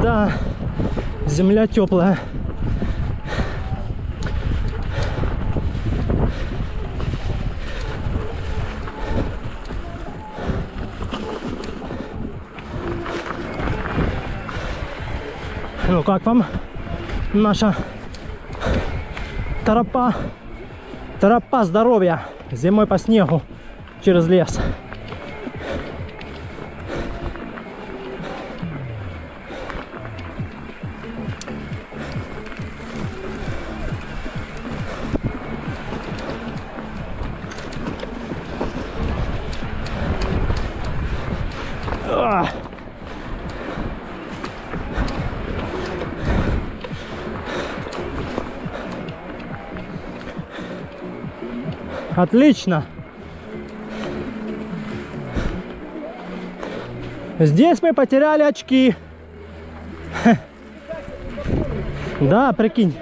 Да, земля теплая. Ну как вам наша тропа здоровья зимой по снегу через лес? Отлично. Здесь мы потеряли очки. Да, прикинь.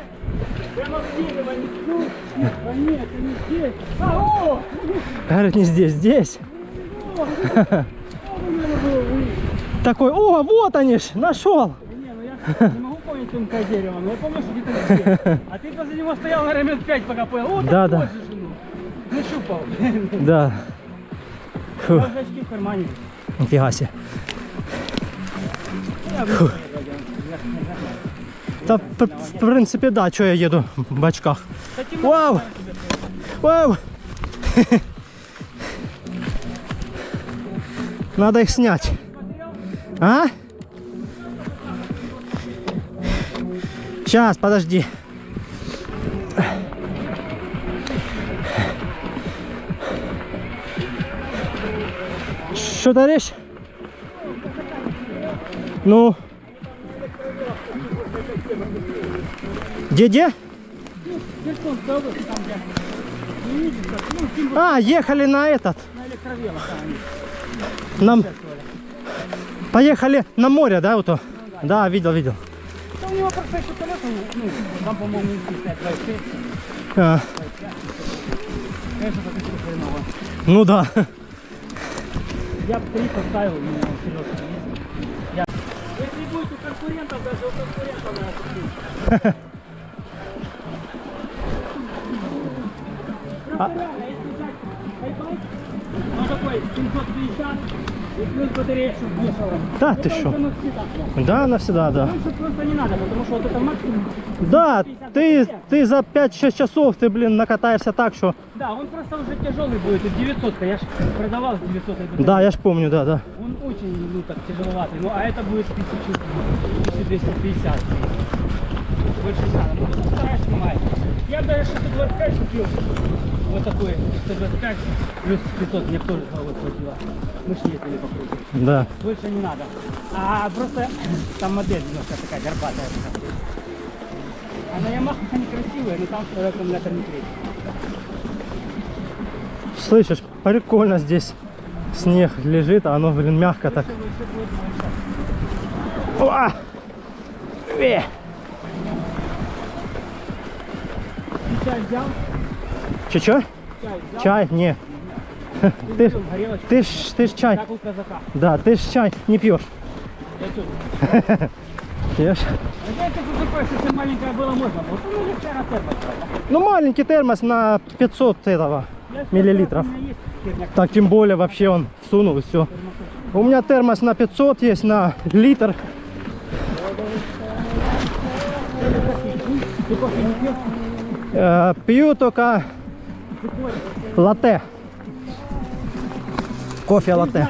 Говорит, не здесь, здесь. Такой, о, вот они ж, нашел. Не могу помнить тонкое дерево, но я помню, что где-то здесь. А ты возле него стоял, наверное, минут 5, пока понял. О, да, так да. вот же, ну. Нащупал. Да. У меня уже очки в кармане. Нифига себе. Да, в принципе, да, что я еду в очках. Вау! Вау! Надо их снять. А? Сейчас, подожди. Что даришь? Ну? Где? А, ехали на этот. На электровелах. Нам... Поехали на море, да, вот то? Да, видел. Да у него просто еще колеса, ну, там, по-моему, не 25. А. Конечно, так и хреново. Ну да. Я бы 3 поставил, у меня серьезно есть. Если будет у конкурентов, даже у конкурентов надо купить. Просто реально, если взять хайбайк, он такой 750 и плюс батарея, чтобы вешала. Да, ты шо? Да, навсегда, да. Больше просто не надо, потому что вот это максимум. Да, ты за 5-6 часов ты, блин, накатаешься так, что... Да, он просто уже тяжелый будет, 900, я ж продавал с 900 батареей. Да, я ж помню, да. Он очень, ну, так, тяжеловатый, ну, а это будет 1250. Больше не надо, ну, стараюсь снимать. Я даже 625 купил, вот такой, 625 плюс 500, мне тоже головы хватило. Мы ж ездили по кругу. Да. Больше не надо. А просто там модель немножко такая горбатая. А на Ямахах они красивые, но там второй аккумулятор не третий. Слышишь, прикольно здесь. Снег лежит, а оно, блин, мягко так. Уа! Чай взял? Чё? Чай взял? Чай? Не. Ты ж чай. Как у казака. Да, ты ж чай не пьешь. Я чё? Пьешь? Знаете, что такое, если маленькая была, можно? Вот ну, легче на термос. Ну, маленький термос на 500 этого миллилитров. Так, тем более, вообще он сунул и все. У меня термос на 500 есть, на литр. Ты кофе не пьешь? Пью только латте. Кофе латте.